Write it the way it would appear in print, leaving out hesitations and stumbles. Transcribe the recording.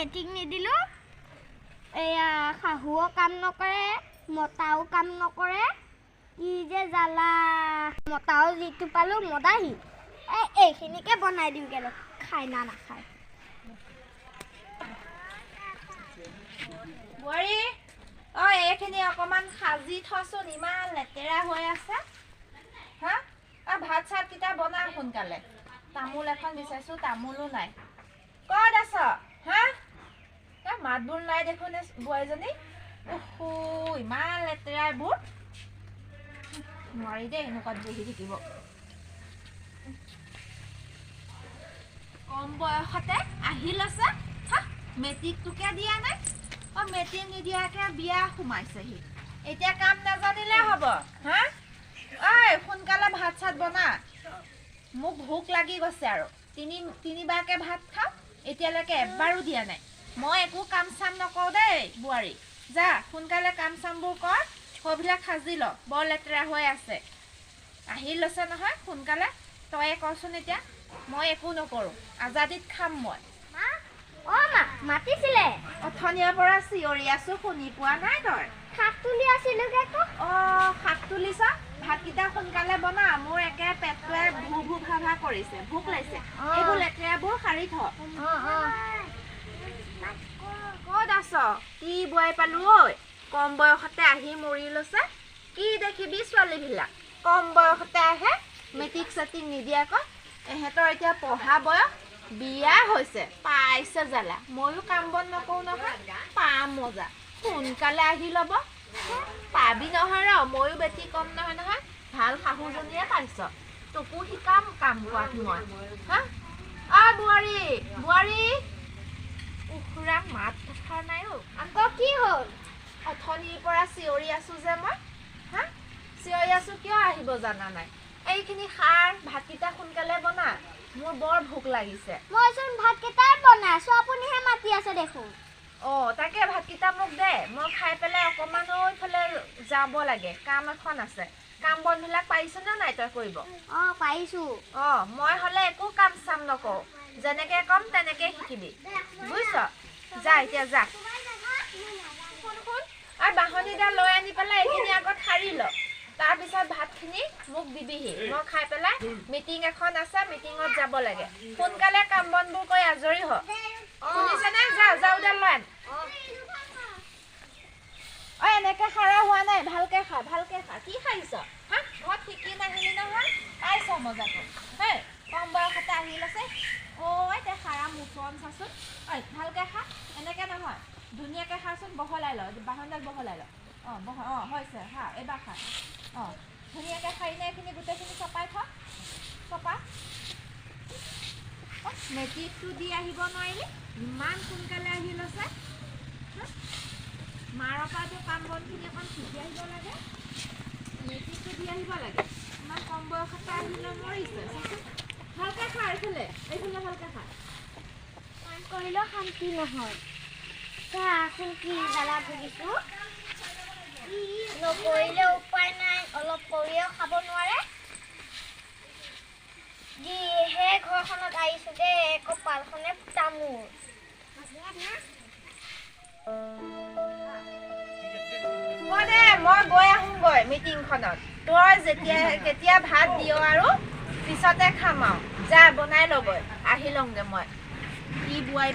matric নিদিলোঁ এয়া শাহুও কাম নকৰে মতাও কাম নকৰে কি যে জ্বালা মতাও যিটো পালোঁ মদাহি এইখিনিকে বনাই দিওঁগৈ খাই না নাখায় বোৱাৰী এইখিনি অকণমান সাজি থচোন ইমান লেতেৰা হৈ আছে হা ভাত চাতকেইটা বনা সোনকালে তামোল এখন বিচাৰিছোঁ তামোলো নাই ক'ত আছ হা মাতবোৰ নাই দেখোন বোৱাৰীজনী ইমান লেতেৰা এইবোৰ নোৱাৰি দেই এনেকুৱাত বহি থাকিব কম বয়সতে আহি লৈছে হা মেট্ৰিকটোকে দিয়া নাই মেট্ৰিক নিদিয়াকে বিয়া সোমাইছেহি এতিয়া কাম নাজানিলে হ'ব হা সোনকালে ভাত চাত বনা মোক ভোক লাগি গৈছে আৰু তিনিবাৰকে ভাত খাওঁ এতিয়ালৈকে এবাৰো দিয়া নাই মই একো কাম চাম নকৰোঁ দেই বোৱাৰী যা সোনকালে কাম চামবোৰ কৰ সেইবিলাক সাজি ল বৰ লেতেৰা হৈ আছে আহি লৈছে নহয় সোনকালে তয়ে কৰচোন এতিয়া মই একো নকৰোঁ আজাদিত খাম মই মাতিছিলে অথনিয়াৰ পৰা চিঞৰি আছো শুনি পোৱা নাই তই শাক তুলি আছিলোঁ শাক তুলিছ ভাতকেইটা সোনকালে বনা মোৰ একে পেটটোৱে ভু ভু ভা ভা কৰিছে ভোক লাগিছে এইবোৰ লেতেৰাবোৰ সাৰি থ ক'ত আছ কি বোৱাই পালো ঐ কম বয়সতে আহি মৰি লৈছে কি দেখিবি ছোৱালীবিলাক কম বয়সতে আহে মেট্ৰিক চেট্ৰিক নিদিয়াকৈ এহেঁতৰ এতিয়া পঢ়া বয়স বিয়া হৈছে পাইছে জ্বালা ময়ো কাম বন নকৰোঁ নহয় পাম মজা সোনকালে আহি ল'ব পাবি নহয় ৰ ময়ো বেটি কম নহয় নহয় ভাল শাহুজনীয়ে পাইছ তোকো শিকাম কাম কৰাত মই হা বোৱাৰী বোৱাৰী উখুৰা মাত দেখা নাই আকৌ কি হ'ল অথনিৰ পৰা চিঞৰি আছো যে মই হা চিঞৰি আছো কিয় আহিব জানা নাই এইখিনি সাৰ ভাতকেইটা সোনকালে বনা মোৰ বৰ ভোক লাগিছে মইচোন ভাতকেইটাই বনাই আছো আপুনিহে মাতি আছে দেখোন তাকে ভাতকেইটা মোক দে মই খাই পেলাই অকণমান এইফালে যাব লাগে কাম এখন আছে কাম বনবিলাক পাৰিছনে নাই তই কৰিব পাৰিছোঁ মই হ'লে একো কাম চাম নকৰোঁ যেনেকৈ ক'ম তেনেকৈ শিকিবি বুজিছ যা এতিয়া যা শুন শুন আৰু বাঢ়নীডাল লৈ আনি পেলাই এইখিনি আগত সাৰি ল তাৰপিছত ভাতখিনি মোক দিবিহি মই খাই পেলাই মিটিং এখন আছে মিটিঙত যাব লাগে সোনকালে কাম বনবোৰ কৰি আজৰি হ শুনিছেনে যা যাওঁডাল লৈ আন এনেকৈ সাৰা হোৱা নাই ভালকৈ খা কি খাইছ হা ঘৰত শিকি নাহিলি নহয় পাইছ মজাটো হেই কম বয়সতে আহি লৈছে এতিয়া সাৰা মুচন চাচোন ভালকৈ খা এনেকৈ নহয় ধুনীয়াকৈ খাচোন বহলাই ল বাঢ়নীডাল বহলাই ল হৈছে হা এইবাৰ খা ধুনীয়াকৈ খাইনে এইখিনি গোটেইখিনি চপাই থ চপা মেট্ৰিকটো দি আহিব নোৱাৰিলি ইমান সোনকালে আহি লৈছে মাৰ পৰাতো কাম বনখিনি অকণ শিকি আহিব লাগে মেট্ৰিকটো দি আহিব লাগে ইমান কম বয়সতে আহিলে মৰিছে ভালকৈ খা এইফালে ভালকৈ খা কাম কৰিলেও শান্তি নহয় এখন কি জ্বালা ভুগিছোঁ নকৰিলে উপায় নাই অলপ কৰিও খাব নোৱাৰে যিহে ঘৰখনত আহিছোঁ দেই কপালখনে তামোল মই গৈ আহোঁগৈ মিটিংখনত তই কেতিয়া ভাত দিয় আৰু পিছতে খাম আৰু যা বনাই ল'গৈ আহি লওঁগৈ মই কি বোৱাই